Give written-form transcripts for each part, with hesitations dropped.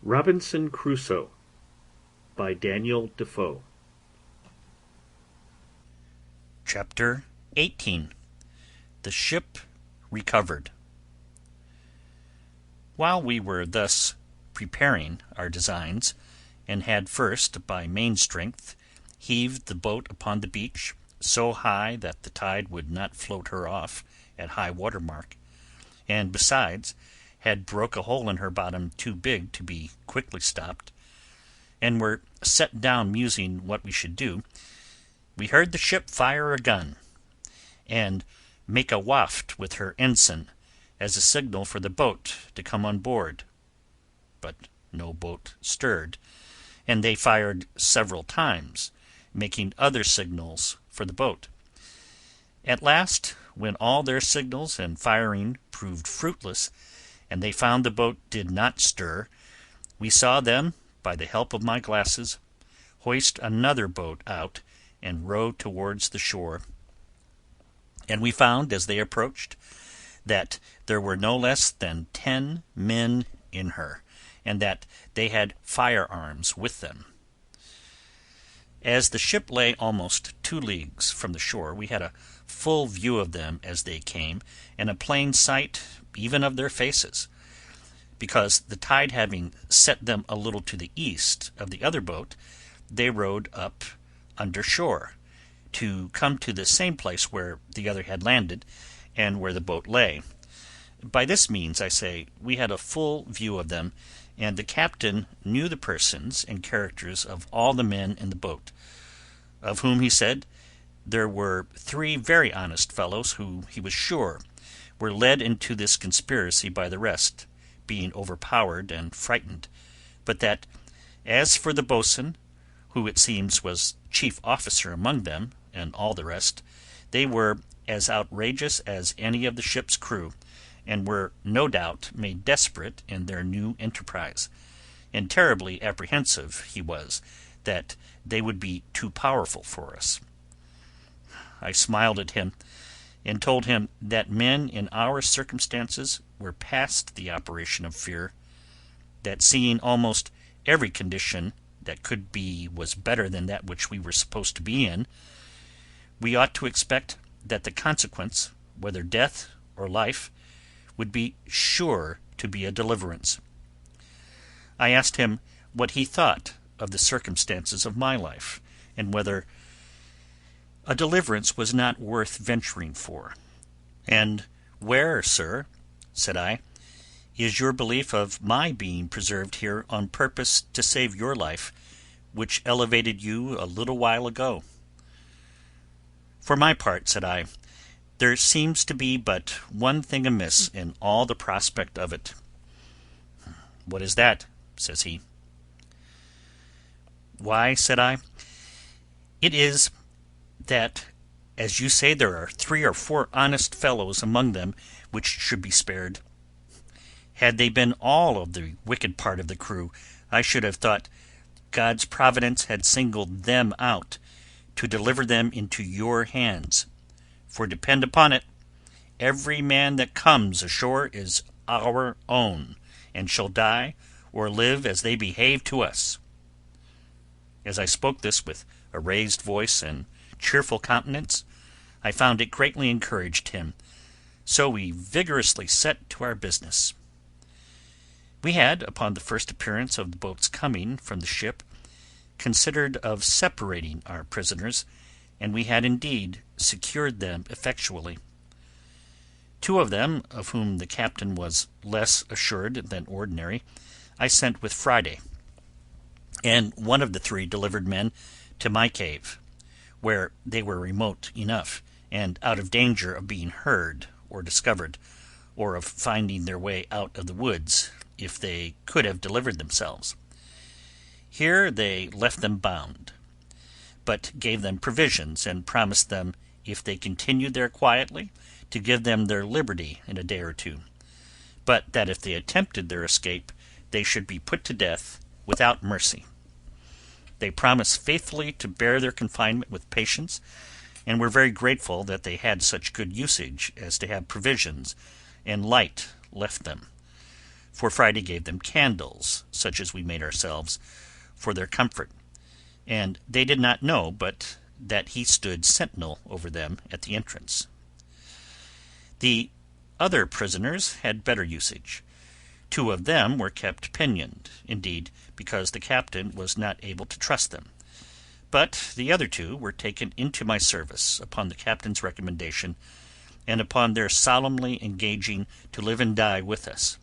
Robinson Crusoe by Daniel Defoe. Chapter 18. The Ship Recovered. While we were thus preparing our designs, and had first, by main strength, heaved the boat upon the beach so high that the tide would not float her off at high water mark, and besides had broke a hole in her bottom too big to be quickly stopped, and were set down musing what we should do, we heard the ship fire a gun, and make a waft with her ensign, as a signal for the boat to come on board. But no boat stirred, and they fired several times, making other signals for the boat. At last, when all their signals and firing proved fruitless, and they found the boat did not stir, we saw them, by the help of my glasses, hoist another boat out and row towards the shore. And we found, as they approached, that there were no less than 10 men in her, and that they had firearms with them. As the ship lay almost 2 leagues from the shore, we had a full view of them as they came, and a plain sight even of their faces, because the tide having set them a little to the east of the other boat, they rowed up under shore, to come to the same place where the other had landed, and where the boat lay. By this means, I say, we had a full view of them, and the captain knew the persons and characters of all the men in the boat, of whom he said there were 3 very honest fellows who, he was sure, were led into this conspiracy by the rest, being overpowered and frightened, but that, as for the boatswain, who it seems was chief officer among them and all the rest, they were as outrageous as any of the ship's crew, and were no doubt made desperate in their new enterprise, and terribly apprehensive he was that they would be too powerful for us. I smiled at him, and told him that men in our circumstances were past the operation of fear, that seeing almost every condition that could be was better than that which we were supposed to be in, we ought to expect that the consequence, whether death or life, would be sure to be a deliverance. I asked him what he thought of the circumstances of my life, and whether a deliverance was not worth venturing for. "And where, sir," said I, "is your belief of my being preserved here on purpose to save your life, which elevated you a little while ago?" "For my part," said I, "there seems to be but one thing amiss in all the prospect of it." "What is that?" says he. "Why," said I, "it is that, as you say, there are 3 or 4 honest fellows among them which should be spared. Had they been all of the wicked part of the crew, I should have thought God's providence had singled them out, to deliver them into your hands. For depend upon it, every man that comes ashore is our own, and shall die or live as they behave to us." As I spoke this with a raised voice and cheerful countenance, I found it greatly encouraged him, so we vigorously set to our business. We had, upon the first appearance of the boat's coming from the ship, considered of separating our prisoners, and we had indeed secured them effectually. 2 of them, of whom the captain was less assured than ordinary, I sent with Friday, and one of the 3 delivered men to my cave, where they were remote enough, and out of danger of being heard or discovered, or of finding their way out of the woods, if they could have delivered themselves. Here they left them bound, but gave them provisions, and promised them, if they continued there quietly, to give them their liberty in a day or 2, but that if they attempted their escape, they should be put to death without mercy. They promised faithfully to bear their confinement with patience, and were very grateful that they had such good usage as to have provisions and light left them, for Friday gave them candles, such as we made ourselves, for their comfort, and they did not know but that he stood sentinel over them at the entrance. The other prisoners had better usage. 2 of them were kept pinioned, indeed, because the captain was not able to trust them. But the other 2 were taken into my service upon the captain's recommendation, and upon their solemnly engaging to live and die with us.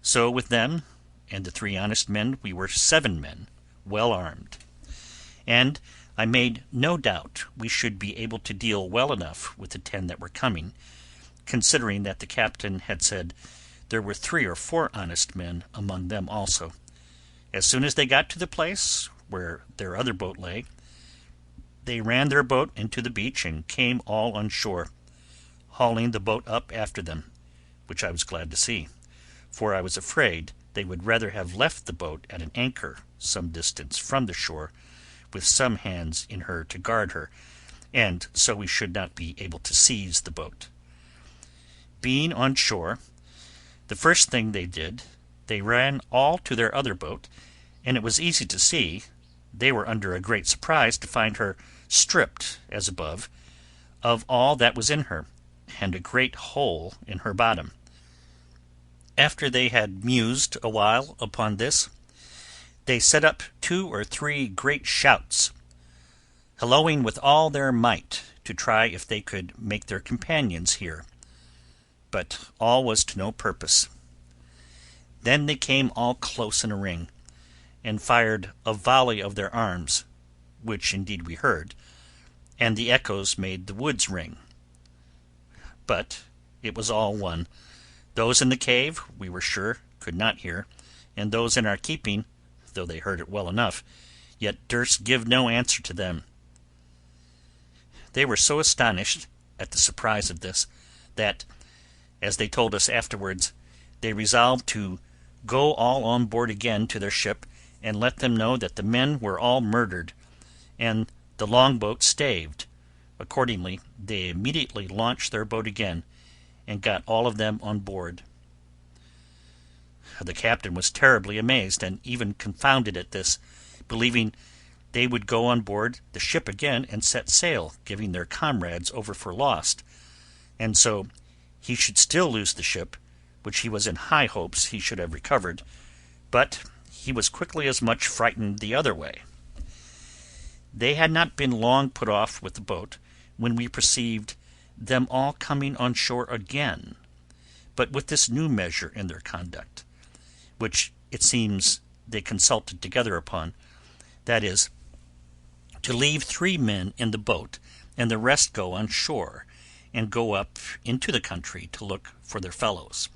So with them and the 3 honest men we were 7 men, well armed. And I made no doubt we should be able to deal well enough with the 10 that were coming, considering that the captain had said there were 3 or 4 honest men among them also. As soon as they got to the place where their other boat lay, they ran their boat into the beach and came all on shore, hauling the boat up after them, which I was glad to see, for I was afraid they would rather have left the boat at an anchor some distance from the shore, with some hands in her to guard her, and so we should not be able to seize the boat. Being on shore, the first thing they did, they ran all to their other boat, and it was easy to see they were under a great surprise to find her stripped, as above, of all that was in her, and a great hole in her bottom. After they had mused a while upon this, they set up 2 or 3 great shouts, hallooing with all their might to try if they could make their companions hear. But all was to no purpose. Then they came all close in a ring, and fired a volley of their arms, which indeed we heard, and the echoes made the woods ring. But it was all one. Those in the cave, we were sure, could not hear, and those in our keeping, though they heard it well enough, yet durst give no answer to them. They were so astonished at the surprise of this, that, as they told us afterwards, they resolved to go all on board again to their ship, and let them know that the men were all murdered, and the long-boat staved. Accordingly, they immediately launched their boat again, and got all of them on board. The captain was terribly amazed, and even confounded at this, believing they would go on board the ship again and set sail, giving their comrades over for lost, and so he should still lose the ship, which he was in high hopes he should have recovered, but he was quickly as much frightened the other way. They had not been long put off with the boat, when we perceived them all coming on shore again, but with this new measure in their conduct, which it seems they consulted together upon, that is, to leave 3 men in the boat, and the rest go on shore, and go up into the country to look for their fellows.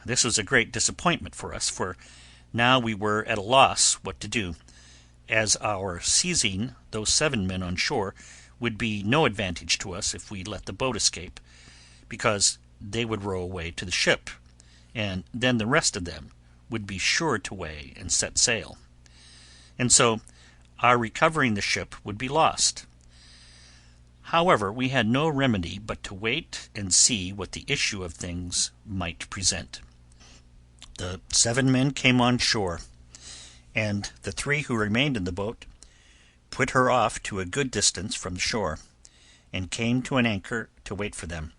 This was a great disappointment for us, for now we were at a loss what to do, as our seizing those 7 men on shore would be no advantage to us if we let the boat escape, because they would row away to the ship, and then the rest of them would be sure to weigh and set sail, and so our recovering the ship would be lost. However, we had no remedy but to wait and see what the issue of things might present. The 7 men came on shore, and the 3 who remained in the boat put her off to a good distance from the shore, and came to an anchor to wait for them,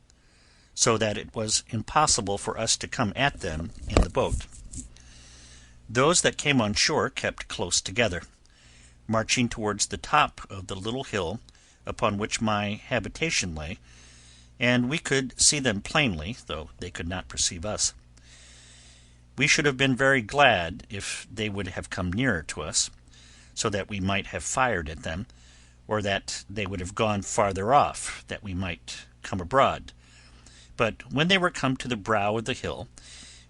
so that it was impossible for us to come at them in the boat. Those that came on shore kept close together, marching towards the top of the little hill upon which my habitation lay, and we could see them plainly, though they could not perceive us. We should have been very glad if they would have come nearer to us, so that we might have fired at them, or that they would have gone farther off, that we might come abroad. But when they were come to the brow of the hill,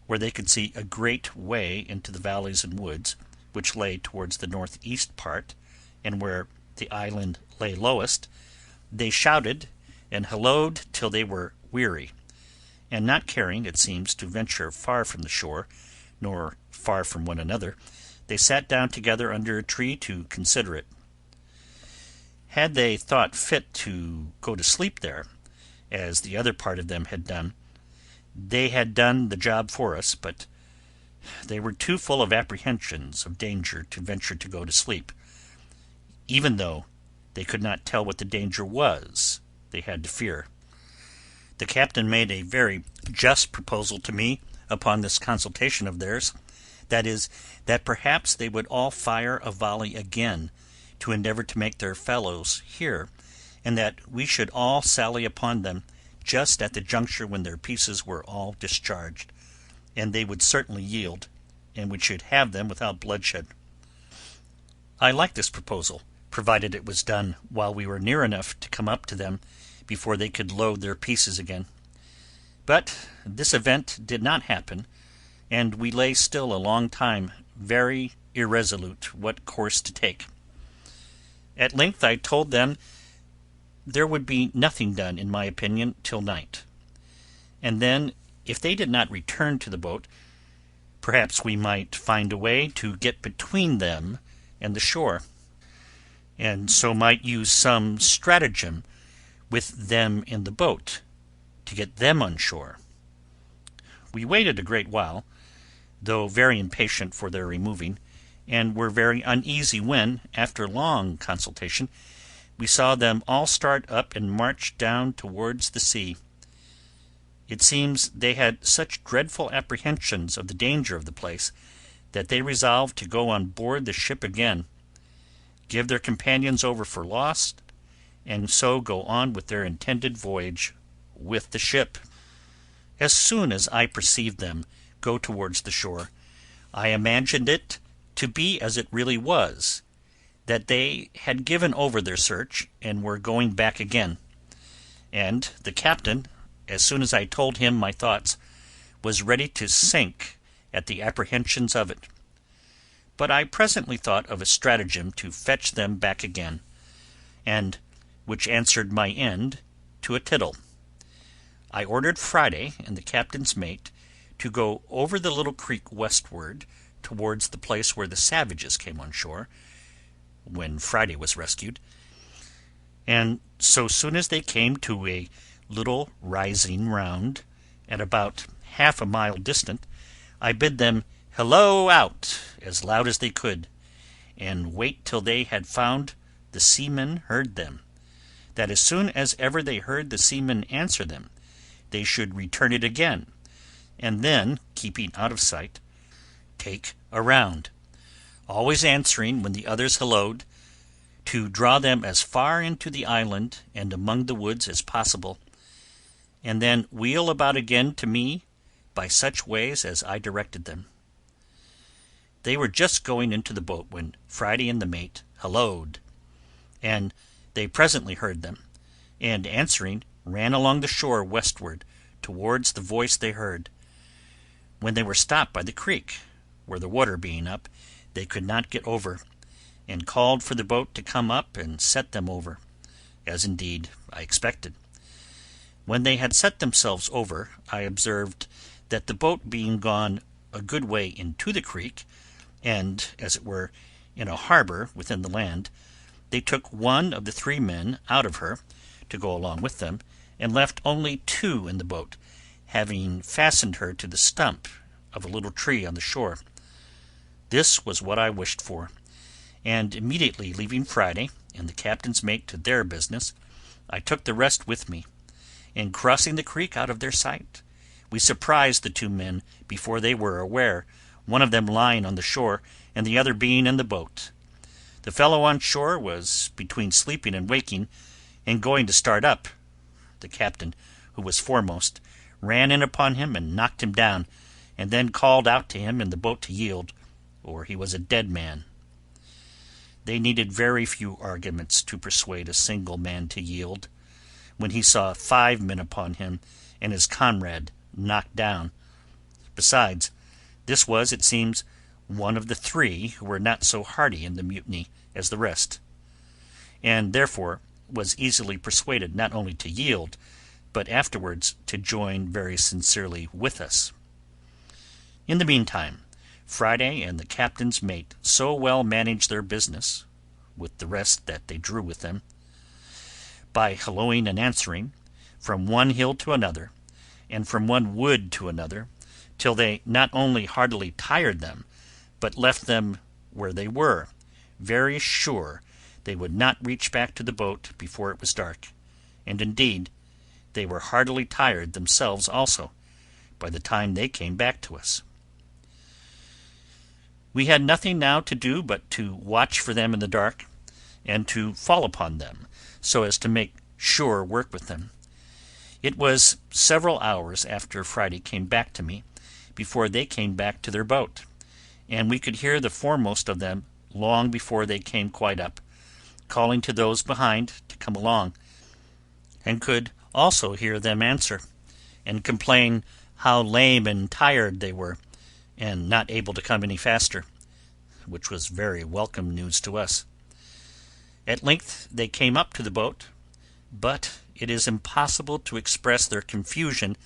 where they could see a great way into the valleys and woods, which lay towards the northeast part, and where the island lay lowest, they shouted and hallooed till they were weary, and not caring, it seems, to venture far from the shore, nor far from one another, they sat down together under a tree to consider it. Had they thought fit to go to sleep there, as the other part of them had done, They had done the job for us, but they were too full of apprehensions of danger to venture to go to sleep, even though they could not tell what the danger was they had to fear. The captain made a very just proposal to me upon this consultation of theirs, that is, that perhaps they would all fire a volley again to endeavor to make their fellows hear, and that we should all sally upon them just at the juncture when their pieces were all discharged, and they would certainly yield, and we should have them without bloodshed. I liked this proposal, provided it was done while we were near enough to come up to them before they could load their pieces again. But this event did not happen, and we lay still a long time, very irresolute what course to take. At length I told them there would be nothing done, in my opinion, till night, and then, if they did not return to the boat, perhaps we might find a way to get between them and the shore, and so might use some stratagem with them in the boat to get them on shore. We waited a great while, though very impatient for their removing, and were very uneasy when, after long consultation, we saw them all start up and march down towards the sea. It seems they had such dreadful apprehensions of the danger of the place that they resolved to go on board the ship again, give their companions over for lost, and so go on with their intended voyage with the ship. As soon as I perceived them go towards the shore, I imagined it to be as it really was, that they had given over their search and were going back again, and the captain, as soon as I told him my thoughts, was ready to sink at the apprehensions of it. But I presently thought of a stratagem to fetch them back again, and which answered my end to a tittle. I ordered Friday and the captain's mate to go over the little creek westward towards the place where the savages came on shore, when Friday was rescued, and so soon as they came to a little rising ground at about half a mile distant, I bid them "Hello out" as loud as they could, and wait till they had found the seamen heard them, that as soon as ever they heard the seamen answer them, they should return it again, and then, keeping out of sight, take a round, always answering when the others hallooed, to draw them as far into the island and among the woods as possible, and then wheel about again to me by such ways as I directed them. They were just going into the boat when Friday and the mate hallooed, and they presently heard them, and answering, ran along the shore westward towards the voice they heard. When they were stopped by the creek, where the water being up, they could not get over, and called for the boat to come up and set them over, as indeed I expected. When they had set themselves over, I observed that the boat being gone a good way into the creek, and, as it were, in a harbour within the land, they took one of the 3 men out of her, to go along with them, and left only 2 in the boat, having fastened her to the stump of a little tree on the shore. This was what I wished for, and immediately leaving Friday and the captain's mate to their business, I took the rest with me, and crossing the creek out of their sight, we surprised the 2 men before they were aware, one of them lying on the shore, and the other being in the boat. The fellow on shore was between sleeping and waking, and going to start up. The captain, who was foremost, ran in upon him and knocked him down, and then called out to him in the boat to yield, or he was a dead man. They needed very few arguments to persuade a single man to yield, when he saw 5 men upon him, and his comrade knocked down. Besides, this was, it seems, one of the 3 who were not so hardy in the mutiny as the rest, and therefore was easily persuaded not only to yield, but afterwards to join very sincerely with us. In the meantime, Friday and the captain's mate so well managed their business, with the rest that they drew with them, by hallooing and answering, from one hill to another, and from one wood to another, till they not only heartily tired them, but left them where they were, very sure they would not reach back to the boat before it was dark, and indeed they were heartily tired themselves also, by the time they came back to us. We had nothing now to do but to watch for them in the dark, and to fall upon them, so as to make sure work with them. It was several hours after Friday came back to me, before they came back to their boat, and we could hear the foremost of them, long before they came quite up, calling to those behind to come along, and could also hear them answer, and complain how lame and tired they were, and not able to come any faster, which was very welcome news to us. At length they came up to the boat, but it is impossible to express their confusion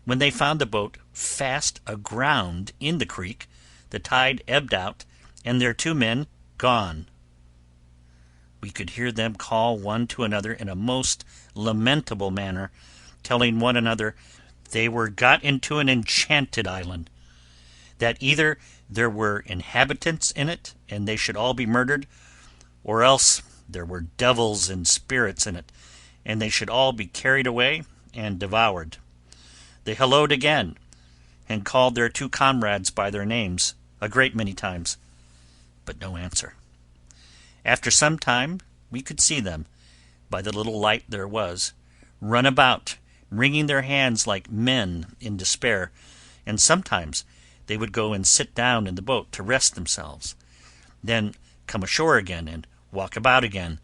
when they found the boat fast aground in the creek, the tide ebbed out, and their 2 men gone. We could hear them call one to another in a most lamentable manner, telling one another they were got into an enchanted island, that either there were inhabitants in it, and they should all be murdered, or else there were devils and spirits in it, and they should all be carried away and devoured. They hallooed again, and called their 2 comrades by their names a great many times, but no answer. After some time we could see them, by the little light there was, run about, wringing their hands like men in despair, and sometimes they would go and sit down in the boat to rest themselves, then come ashore again and walk about again,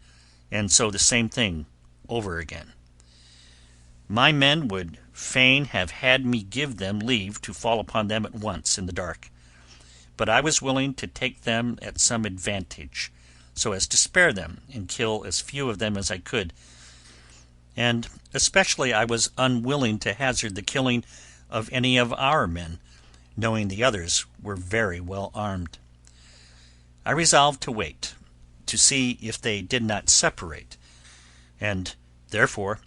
and so the same thing over again. My men would fain have had me give them leave to fall upon them at once in the dark, but I was willing to take them at some advantage, so as to spare them and kill as few of them as I could, and especially I was unwilling to hazard the killing of any of our men, knowing the others were very well armed. I resolved to wait, to see if they did not separate, and therefore,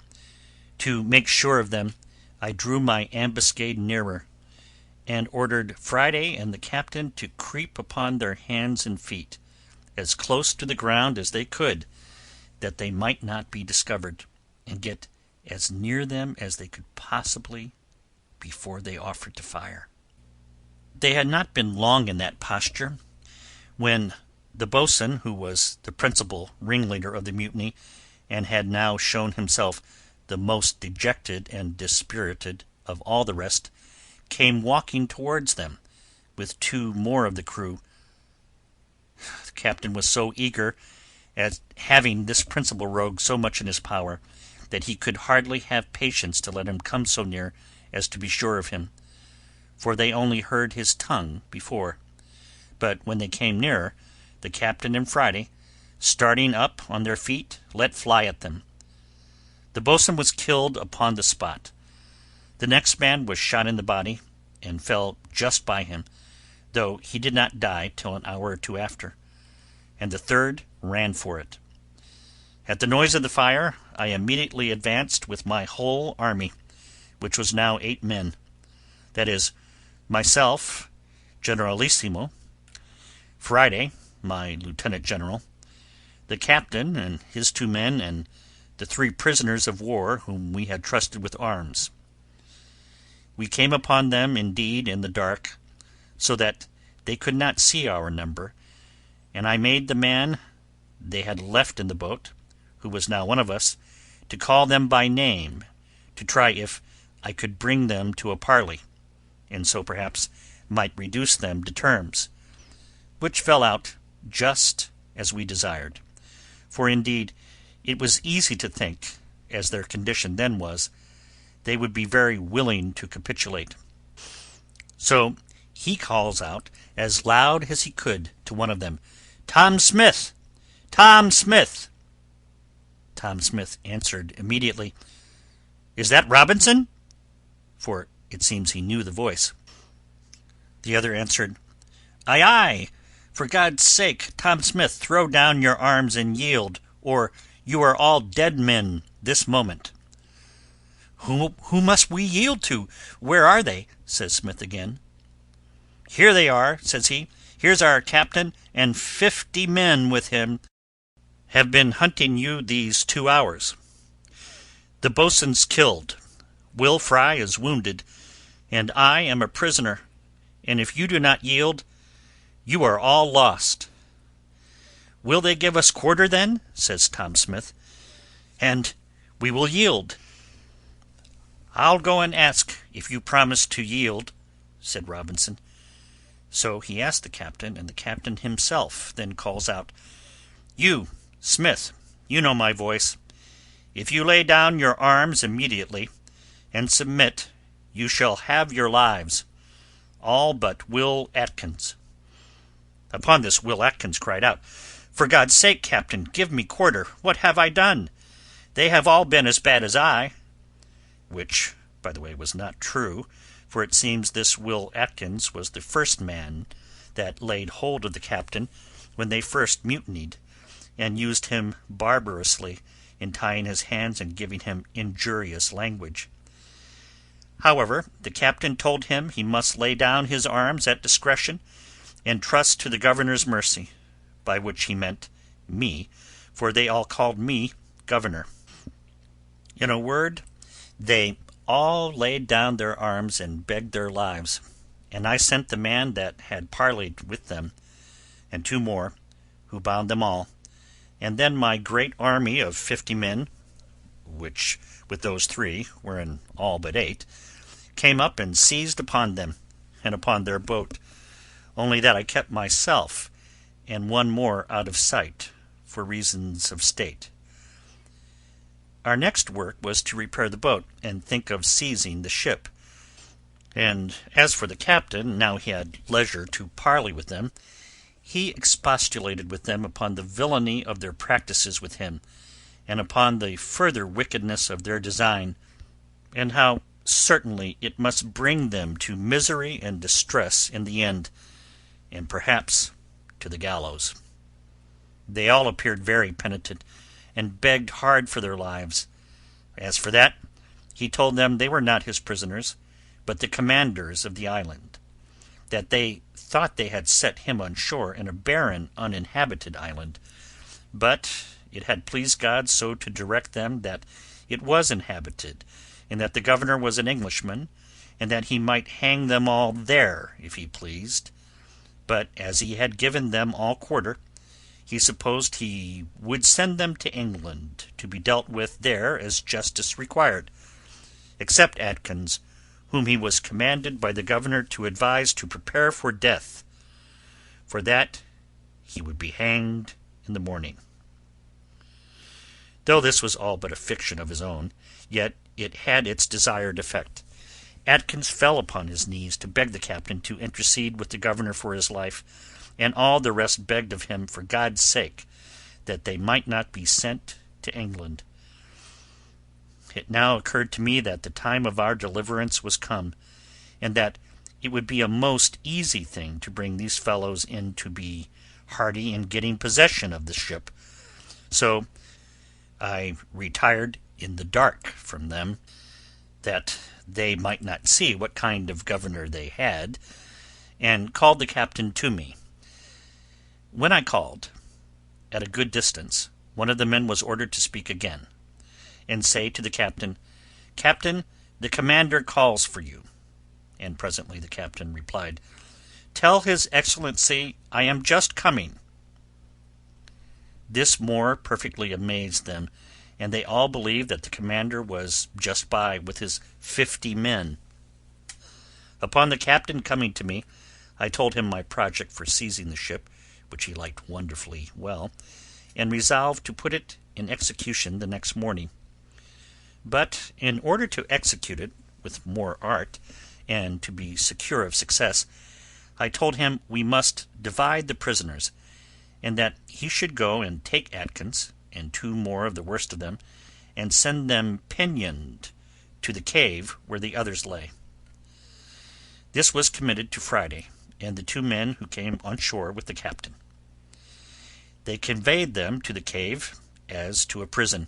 to make sure of them, I drew my ambuscade nearer, and ordered Friday and the captain to creep upon their hands and feet, as close to the ground as they could, that they might not be discovered, and get as near them as they could possibly before they offered to fire. They had not been long in that posture, when the boatswain, who was the principal ringleader of the mutiny, and had now shown himself the most dejected and dispirited of all the rest, came walking towards them, with 2 more of the crew. The captain was so eager at having this principal rogue so much in his power, that he could hardly have patience to let him come so near as to be sure of him, for they only heard his tongue before. But when they came nearer, the captain and Friday, starting up on their feet, let fly at them. The boatswain was killed upon the spot. The next man was shot in the body, and fell just by him, though he did not die till an hour or 2 after, and the 3rd ran for it. At the noise of the fire, I immediately advanced with my whole army, which was now 8 men, that is, myself, generalissimo, Friday, my lieutenant general, the captain and his 2 men, and the 3 prisoners of war whom we had trusted with arms. We came upon them indeed in the dark, so that they could not see our number, and I made the man they had left in the boat, who was now one of us, to call them by name, to try if I could bring them to a parley, and so perhaps might reduce them to terms, which fell out just as we desired, for indeed it was easy to think, as their condition then was, they would be very willing to capitulate. So he calls out as loud as he could to one of them, "Tom Smith! Tom Smith!" Tom Smith answered immediately, "Is that Robinson?" for it seems he knew the voice. The other answered, "Aye, aye! For God's sake, Tom Smith, throw down your arms and yield, or you are all dead men this moment." Who must we yield to? Where are they?" says Smith again. "Here they are," says he. "Here's our captain, and 50 men with him have been hunting you these 2 hours. The boatswain's killed, Will Fry is wounded, and I am a prisoner, and if you do not yield, you are all lost." "Will they give us quarter then?" says Tom Smith, "and we will yield." "I'll go and ask, if you promise to yield," said Robinson. So he asked the captain, and the captain himself then calls out, "You, Smith, you know my voice. If you lay down your arms immediately, and submit, you shall have your lives, all but Will Atkins." Upon this Will Atkins cried out, "For God's sake, captain, give me quarter. What have I done? They have all been as bad as I." Which, by the way, was not true, for it seems this Will Atkins was the first man that laid hold of the captain when they first mutinied, and used him barbarously in tying his hands and giving him injurious language. However, the captain told him he must lay down his arms at discretion, and trust to the governor's mercy, by which he meant me, for they all called me governor. In a word, they all laid down their arms and begged their lives, and I sent the man that had parleyed with them, and 2 more, who bound them all, and then my great army of 50 men, which with those 3 were in all but 8, came up and seized upon them, and upon their boat, only that I kept myself and 1 more out of sight, for reasons of state. Our next work was to repair the boat, and think of seizing the ship. And as for the captain, now he had leisure to parley with them, he expostulated with them upon the villainy of their practices with him, and upon the further wickedness of their design, and how certainly it must bring them to misery and distress in the end, and perhaps to the gallows. They all appeared very penitent, and begged hard for their lives. As for that, he told them they were not his prisoners, but the commanders of the island, that they thought they had set him on shore in a barren, uninhabited island, but it had pleased God so to direct them that it was inhabited, and that the governor was an Englishman, and that he might hang them all there if he pleased. But as he had given them all quarter, he supposed he would send them to England to be dealt with there as justice required, except Atkins, whom he was commanded by the governor to advise to prepare for death, for that he would be hanged in the morning. Though this was all but a fiction of his own, yet it had its desired effect. Atkins fell upon his knees to beg the captain to intercede with the governor for his life, and all the rest begged of him, for God's sake, that they might not be sent to England. It now occurred to me that the time of our deliverance was come, and that it would be a most easy thing to bring these fellows in to be hearty in getting possession of the ship. So I retired in the dark from them, that they might not see what kind of governor they had, and called the captain to me. When I called, at a good distance, one of the men was ordered to speak again, and say to the captain, "Captain, the commander calls for you." And presently the captain replied, "Tell his excellency I am just coming." This more perfectly amazed them, and they all believed that the commander was just by with his 50 men. Upon the captain coming to me, I told him my project for seizing the ship, which he liked wonderfully well, and resolved to put it in execution the next morning. But in order to execute it with more art, and to be secure of success, I told him we must divide the prisoners, and that he should go and take Atkins, and 2 more of the worst of them, and send them pinioned to the cave where the others lay. This was committed to Friday, and the 2 men who came on shore with the captain. They conveyed them to the cave as to a prison,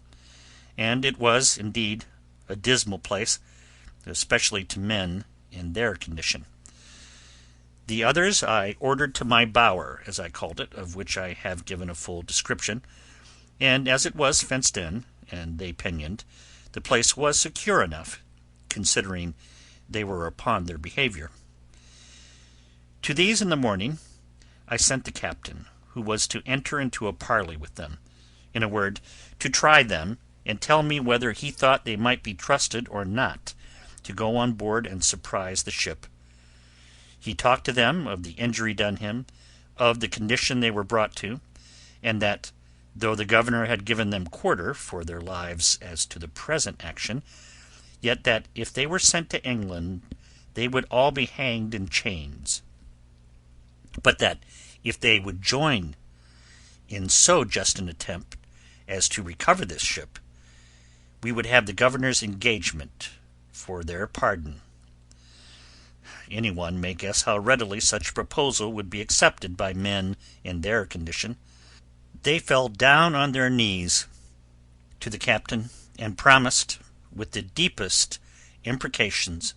and it was, indeed, a dismal place, especially to men in their condition. The others I ordered to my bower, as I called it, of which I have given a full description, and as it was fenced in, and they pinioned, the place was secure enough, considering they were upon their behaviour. To these in the morning I sent the captain, who was to enter into a parley with them, in a word, to try them, and tell me whether he thought they might be trusted or not to go on board and surprise the ship. He talked to them of the injury done him, of the condition they were brought to, and that, though the governor had given them quarter for their lives as to the present action, yet that if they were sent to England they would all be hanged in chains, but that if they would join in so just an attempt as to recover this ship, we would have the governor's engagement for their pardon. Any one may guess how readily such a proposal would be accepted by men in their condition. They fell down on their knees to the captain, and promised, with the deepest imprecations,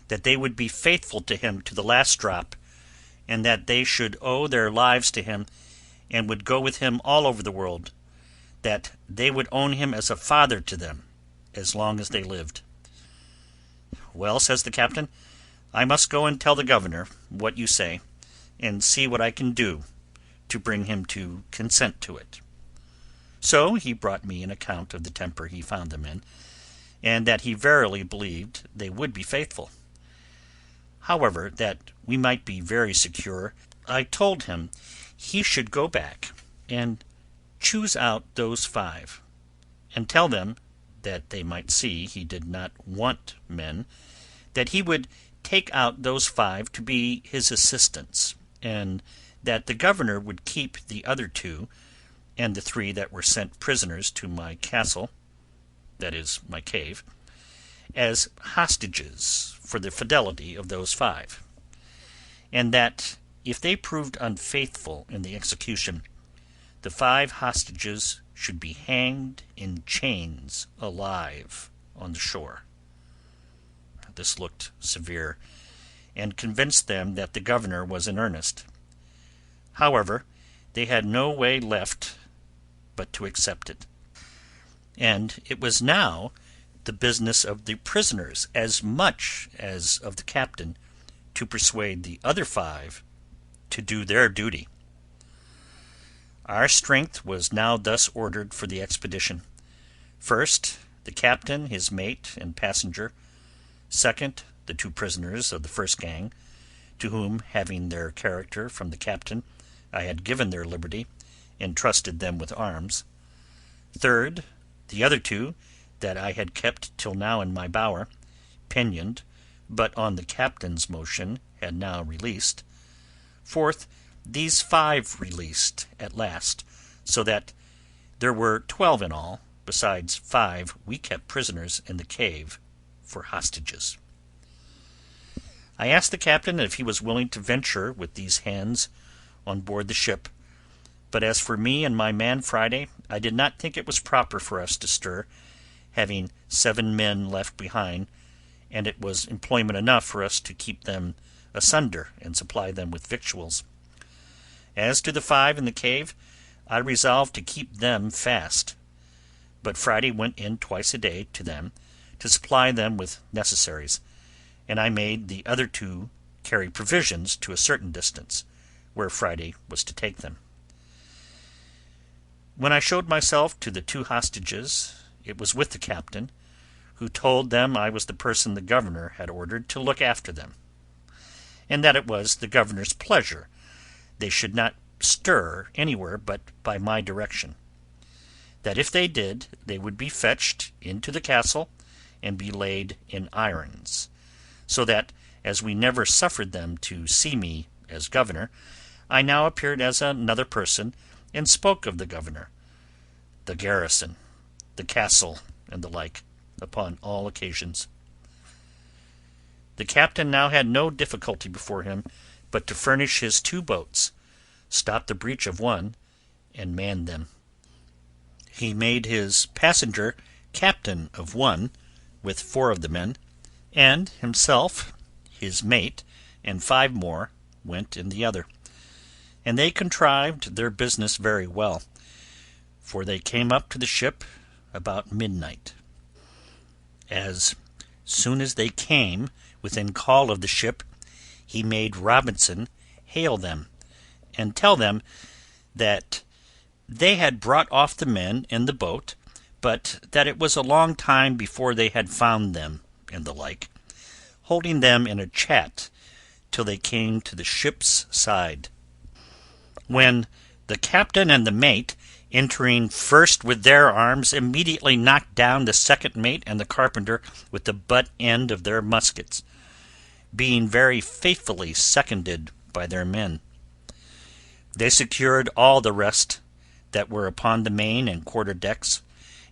that they would be faithful to him to the last drop, and that they should owe their lives to him, and would go with him all over the world, that they would own him as a father to them as long as they lived. Well, says the captain, I must go and tell the governor what you say, and see what I can do to bring him to consent to it. So he brought me an account of the temper he found them in, and that he verily believed they would be faithful. However, that we might be very secure, I told him he should go back and choose out those 5, and tell them, that they might see he did not want men, that he would take out those 5 to be his assistants, and that the governor would keep the other 2, and the 3 that were sent prisoners to my castle, that is, my cave, as hostages for the fidelity of those 5, and that if they proved unfaithful in the execution, the 5 hostages should be hanged in chains alive on the shore. This looked severe, and convinced them that the governor was in earnest. However, they had no way left but to accept it, and it was now the business of the prisoners as much as of the captain to persuade the other 5 to do their duty. Our strength was now thus ordered for the expedition. First, the captain, his mate, and passenger. Second, the 2 prisoners of the first gang, to whom, having their character from the captain, I had given their liberty, and trusted them with arms. Third, the other 2 that I had kept till now in my bower, pinioned, but on the captain's motion had now released. Fourth, these 5 released at last, so that there were 12 in all, besides 5 we kept prisoners in the cave for hostages. I asked the captain if he was willing to venture with these hands on board the ship, but as for me and my man Friday, I did not think it was proper for us to stir, having 7 men left behind, and it was employment enough for us to keep them asunder and supply them with victuals. As to the 5 in the cave, I resolved to keep them fast, but Friday went in twice a day to them to supply them with necessaries, and I made the other 2 carry provisions to a certain distance, where Friday was to take them. When I showed myself to the 2 hostages, it was with the captain, who told them I was the person the governor had ordered to look after them, and that it was the governor's pleasure they should not stir anywhere but by my direction, that if they did, they would be fetched into the castle and be laid in irons, so that, as we never suffered them to see me as governor, I now appeared as another person, and spoke of the governor, the garrison, the castle, and the like, upon all occasions. The captain now had no difficulty before him but to furnish his 2 boats, stop the breach of one, and man them. He made his passenger captain of one, with 4 of the men, and himself, his mate, and 5 more went in the other, and they contrived their business very well, for they came up to the ship about midnight. As soon as they came within call of the ship, he made Robinson hail them, and tell them that they had brought off the men in the boat, but that it was a long time before they had found them, and the like, holding them in a chat till they came to the ship's side, when the captain and the mate, entering first with their arms, immediately knocked down the second mate and the carpenter with the butt end of their muskets, being very faithfully seconded by their men. They secured all the rest that were upon the main and quarter decks,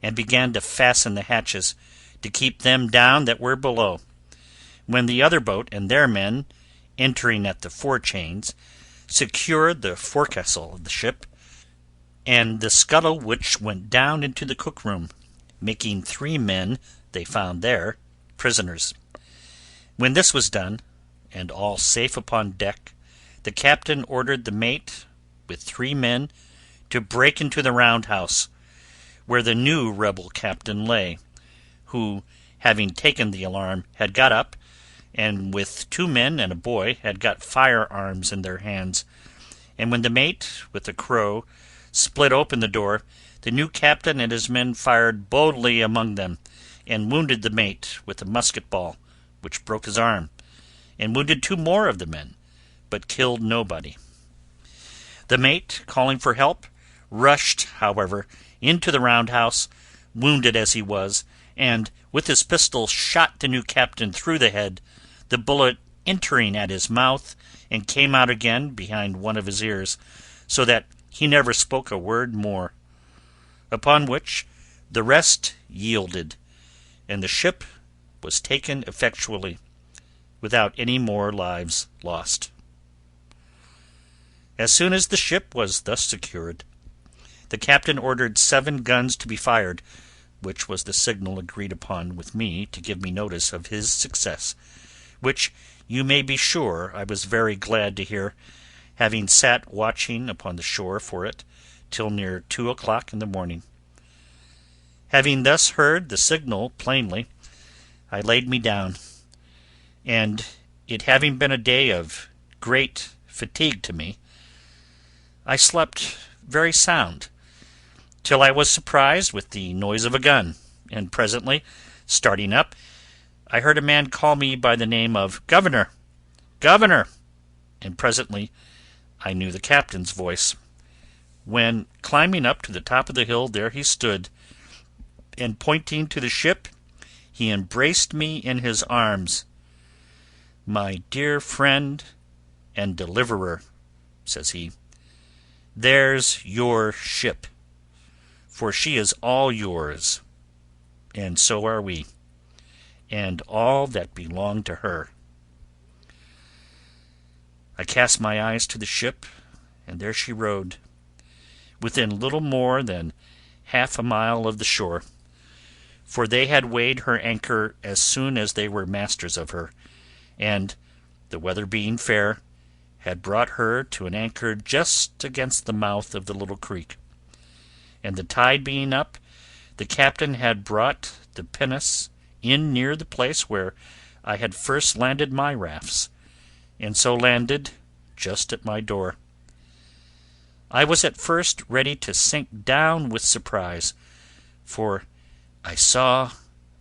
and began to fasten the hatches, to keep them down that were below, when the other boat and their men, entering at the forechains, secured the forecastle of the ship, and the scuttle which went down into the cook-room, making 3 men they found there prisoners. When this was done, and all safe upon deck, the captain ordered the mate, with 3 men, to break into the round-house, where the new rebel captain lay, who, having taken the alarm, had got up, and with 2 men and a boy had got firearms in their hands, and when the mate, with the crow, split open the door, the new captain and his men fired boldly among them, and wounded the mate with a musket ball, which broke his arm, and wounded 2 more of the men, but killed nobody. The mate, calling for help, rushed, however, into the round-house, wounded as he was, and with his pistol shot the new captain through the head, the bullet entering at his mouth, and came out again behind one of his ears, so that he never spoke a word more. Upon which the rest yielded, and the ship was taken effectually, without any more lives lost. As soon as the ship was thus secured, the captain ordered 7 guns to be fired, which was the signal agreed upon with me to give me notice of his success, which you may be sure I was very glad to hear, having sat watching upon the shore for it till near 2 o'clock in the morning. Having thus heard the signal plainly, I laid me down, and it having been a day of great fatigue to me, I slept very sound, till I was surprised with the noise of a gun, and presently, starting up, I heard a man call me by the name of "Governor! Governor!" and presently I knew the captain's voice, when, climbing up to the top of the hill, there he stood, and pointing to the ship, he embraced me in his arms. "My dear friend and deliverer," says he, "there's your ship, for she is all yours, and so are we, and all that belong to her." I cast my eyes to the ship, and there she rode, within little more than half a mile of the shore, for they had weighed her anchor as soon as they were masters of her, and, the weather being fair, had brought her to an anchor just against the mouth of the little creek, and the tide being up, the captain had brought the pinnace in near the place where I had first landed my rafts, and so landed just at my door. I was at first ready to sink down with surprise, for I saw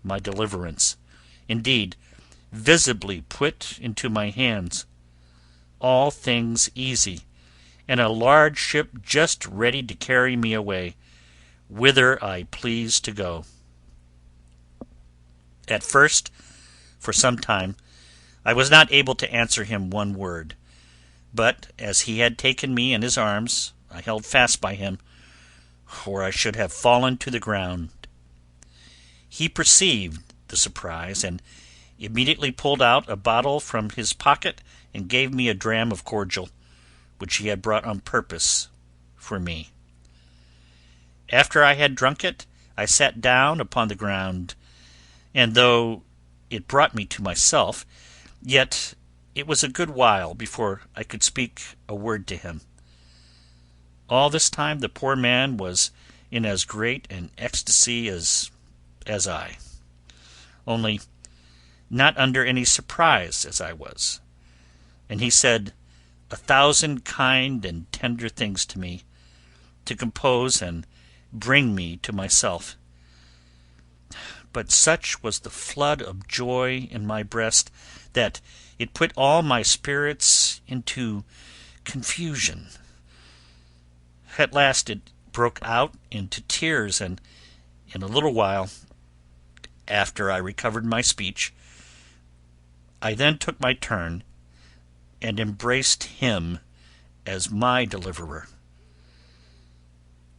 my deliverance, indeed, visibly put into my hands, all things easy, and a large ship just ready to carry me away, whither I pleased to go. At first, for some time, I was not able to answer him one word, but as he had taken me in his arms, I held fast by him, or I should have fallen to the ground. He perceived the surprise, and immediately pulled out a bottle from his pocket and gave me a dram of cordial, which he had brought on purpose for me. After I had drunk it, I sat down upon the ground, and though it brought me to myself, yet it was a good while before I could speak a word to him. All this time the poor man was in as great an ecstasy as I, only not under any surprise as I was, and he said 1,000 kind and tender things to me, to compose and bring me to myself. But such was the flood of joy in my breast that it put all my spirits into confusion. At last it broke out into tears, and in a little while, after I recovered my speech, I then took my turn and embraced him as my deliverer,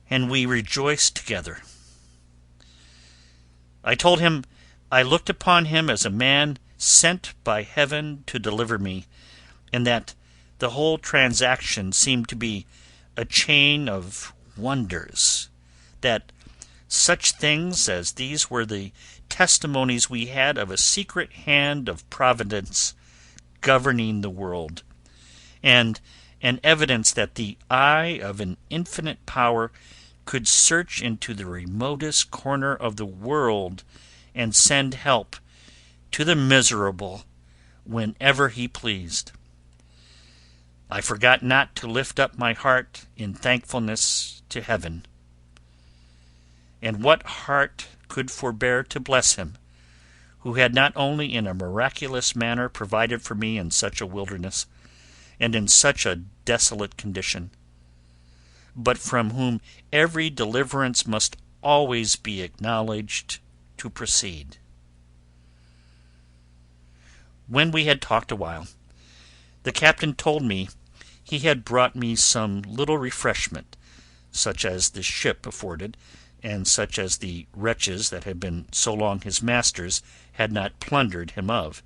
and we rejoiced together. I told him I looked upon him as a man sent by heaven to deliver me, and that the whole transaction seemed to be a chain of wonders, that such things as these were the testimonies we had of a secret hand of Providence governing the world, and an evidence that the eye of an infinite power could search into the remotest corner of the world and send help to the miserable whenever he pleased. I forgot not to lift up my heart in thankfulness to heaven. And what heart could forbear to bless him, who had not only in a miraculous manner provided for me in such a wilderness, and in such a desolate condition, but from whom every deliverance must always be acknowledged to proceed. When we had talked a while, the captain told me he had brought me some little refreshment, such as the ship afforded, and such as the wretches that had been so long his masters had not plundered him of.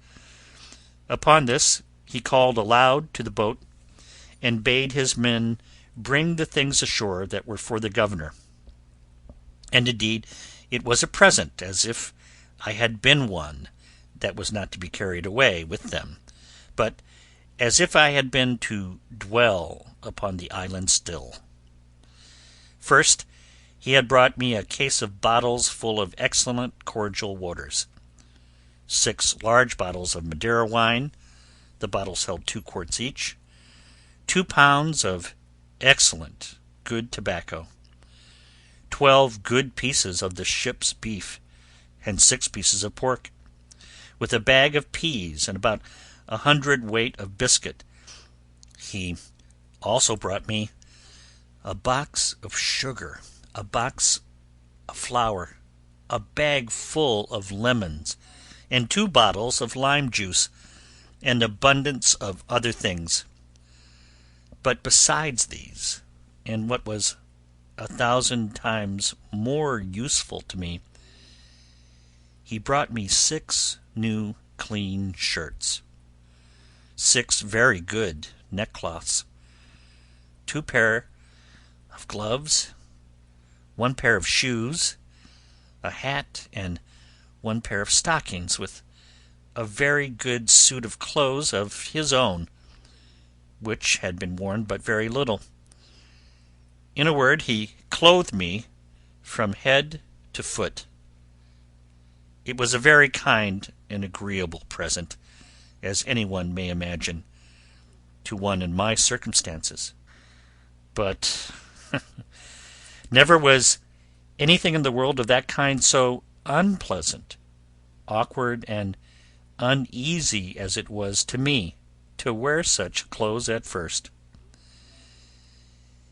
Upon this he called aloud to the boat, and bade his men bring the things ashore that were for the governor. And indeed it was a present, as if I had been one that was not to be carried away with them, but as if I had been to dwell upon the island still. First, he had brought me a case of bottles full of excellent cordial waters, 6 large bottles of Madeira wine, the bottles held 2 quarts each, 2 pounds of excellent good tobacco, 12 good pieces of the ship's beef, and 6 pieces of pork, with a bag of peas and about 100 weight of biscuit. He also brought me a box of sugar, a box of flour, a bag full of lemons, and 2 bottles of lime juice, and abundance of other things. But besides these, and what was 1,000 times more useful to me, he brought me 6 new clean shirts, 6 very good neckcloths, 2 pair of gloves, 1 pair of shoes, a hat, and 1 pair of stockings, with a very good suit of clothes of his own, which had been worn but very little. In a word, he clothed me from head to foot. It was a very kind and agreeable present, as anyone may imagine, to one in my circumstances. But never was anything in the world of that kind so unpleasant, awkward, and uneasy as it was to me to wear such clothes at first.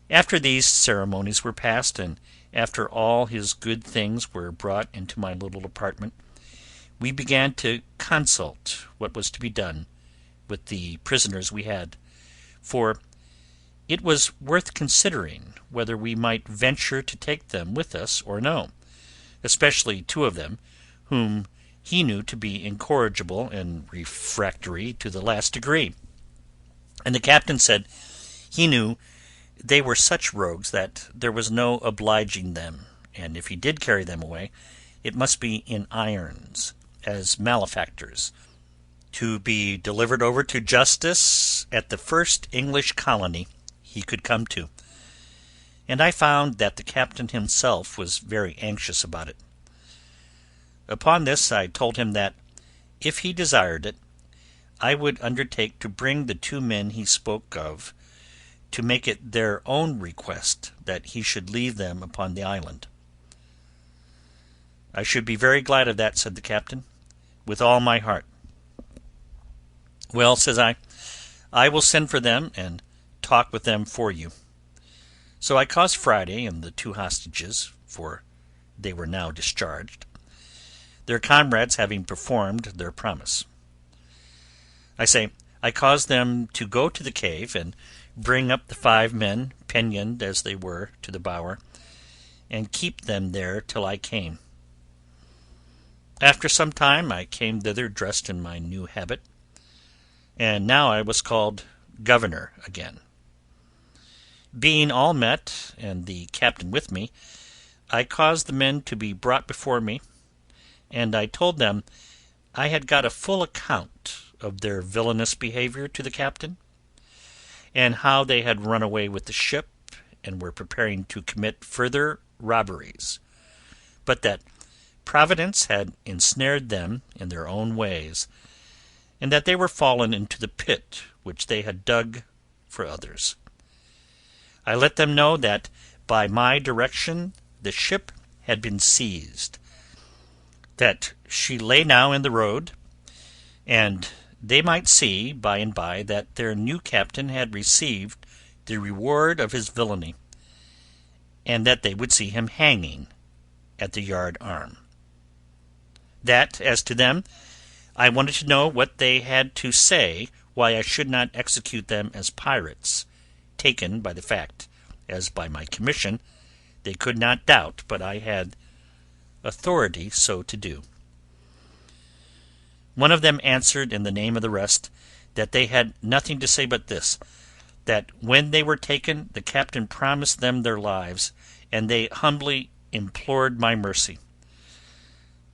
After these ceremonies were past, and after all his good things were brought into my little apartment, we began to consult what was to be done with the prisoners we had, for it was worth considering whether we might venture to take them with us or no, especially 2 of them, whom he knew to be incorrigible and refractory to the last degree. And the captain said he knew they were such rogues that there was no obliging them, and if he did carry them away, it must be in irons, as malefactors, to be delivered over to justice at the first English colony he could come to, and I found that the captain himself was very anxious about it. Upon this I told him that, if he desired it, I would undertake to bring the two men he spoke of, to make it their own request that he should leave them upon the island. "I should be very glad of that," said the captain, "with all my heart." "Well," says I will send for them and talk with them for you." So I caused Friday and the two hostages, for they were now discharged, their comrades having performed their promise. I caused them to go to the cave and bring up the 5 men, pinioned as they were to the bower, and keep them there till I came. After some time I came thither dressed in my new habit, and now I was called governor again. Being all met, and the captain with me, I caused the men to be brought before me, and I told them I had got a full account of their villainous behaviour to the captain, and how they had run away with the ship, and were preparing to commit further robberies, but that Providence had ensnared them in their own ways, and that they were fallen into the pit which they had dug for others. I let them know that by my direction the ship had been seized, that she lay now in the road, and they might see by and by that their new captain had received the reward of his villainy, and that they would see him hanging at the yard arm. That, as to them, I wanted to know what they had to say why I should not execute them as pirates, taken by the fact, as by my commission, they could not doubt but I had authority so to do. One of them answered in the name of the rest that they had nothing to say but this, that when they were taken the captain promised them their lives, and they humbly implored my mercy.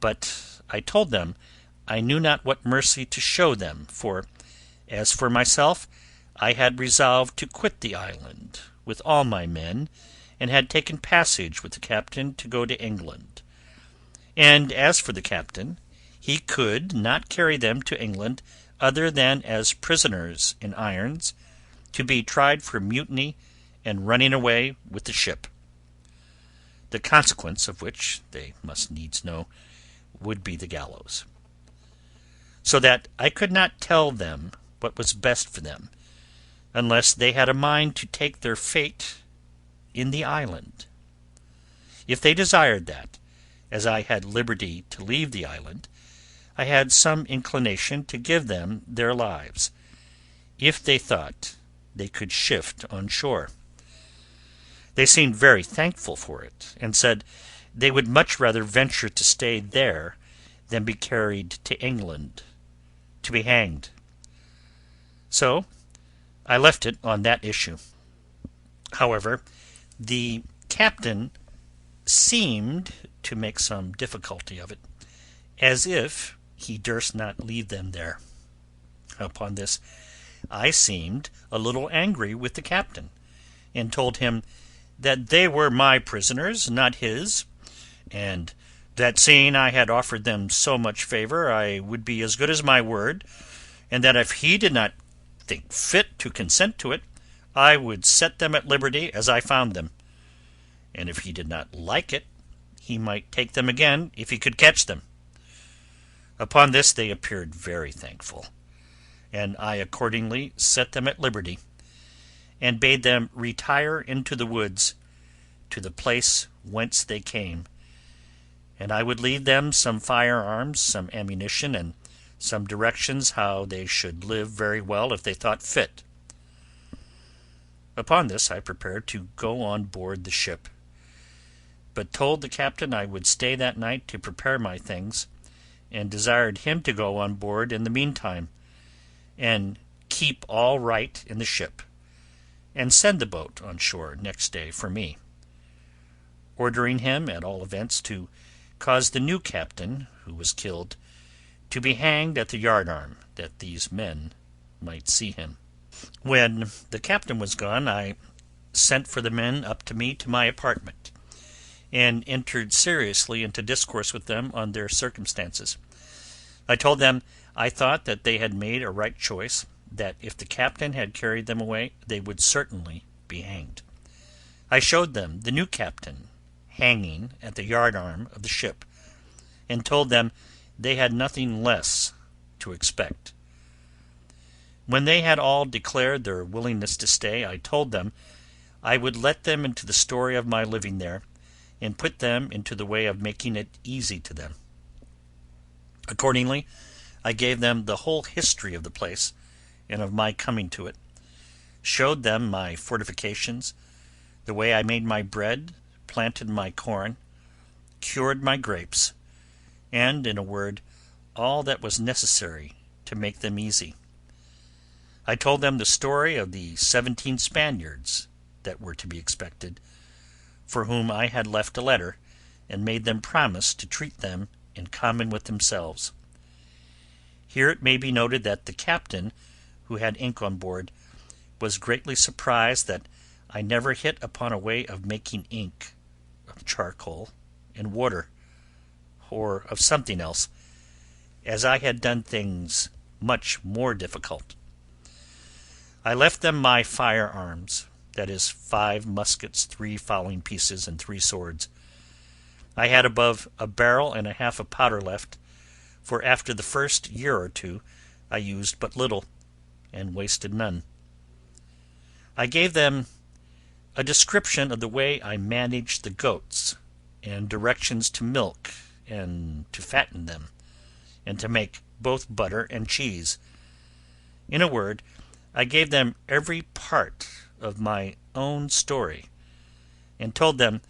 But I told them I knew not what mercy to show them, for, as for myself, I had resolved to quit the island with all my men, and had taken passage with the captain to go to England. And as for the captain, he could not carry them to England other than as prisoners in irons, to be tried for mutiny and running away with the ship, the consequence of which, they must needs know, would be the gallows. So that I could not tell them what was best for them, unless they had a mind to take their fate in the island. If they desired that, as I had liberty to leave the island, I had some inclination to give them their lives, if they thought they could shift on shore. They seemed very thankful for it, and said they would much rather venture to stay there than be carried to England, to be hanged. So I left it on that issue. However, the captain seemed to make some difficulty of it, as if he durst not leave them there. Upon this, I seemed a little angry with the captain, and told him that they were my prisoners, not his, and that seeing I had offered them so much favour, I would be as good as my word, and that if he did not think fit to consent to it, I would set them at liberty as I found them, and if he did not like it, he might take them again if he could catch them. Upon this they appeared very thankful, and I accordingly set them at liberty, and bade them retire into the woods, to the place whence they came, and I would leave them some firearms, some ammunition, and some directions how they should live very well if they thought fit. Upon this I prepared to go on board the ship, but told the captain I would stay that night to prepare my things, and desired him to go on board in the meantime, and keep all right in the ship, and send the boat on shore next day for me, ordering him, at all events, to cause the new captain, who was killed, to be hanged at the yardarm, that these men might see him. When the captain was gone, I sent for the men up to me to my apartment, and entered seriously into discourse with them on their circumstances. I told them I thought that they had made a right choice, that if the captain had carried them away, they would certainly be hanged. I showed them the new captain hanging at the yardarm of the ship, and told them they had nothing less to expect. When they had all declared their willingness to stay, I told them I would let them into the story of my living there, and put them into the way of making it easy to them. Accordingly, I gave them the whole history of the place, and of my coming to it, showed them my fortifications, the way I made my bread, planted my corn, cured my grapes, and, in a word, all that was necessary to make them easy. I told them the story of the 17 Spaniards that were to be expected, for whom I had left a letter, and made them promise to treat them in common with themselves. Here it may be noted that the captain, who had ink on board, was greatly surprised that I never hit upon a way of making ink of charcoal and water, or of something else, as I had done things much more difficult. I left them my firearms, that is, 5 muskets, 3 fowling pieces, and 3 swords. I had above a barrel and a half of powder left, for after the first year or two I used but little, and wasted none. I gave them a description of the way I managed the goats, and directions to milk and to fatten them, and to make both butter and cheese. In a word, I gave them every part of my own story, and told them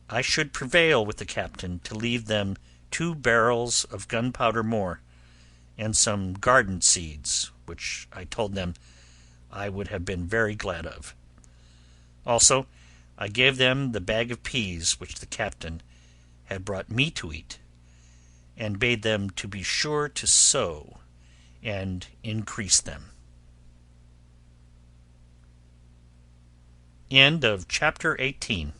I should prevail with the captain to leave them 2 barrels of gunpowder more, and some garden seeds, which I told them I would have been very glad of. Also, I gave them the bag of peas which the captain had brought me to eat, and bade them to be sure to sow and increase them. End of chapter 18.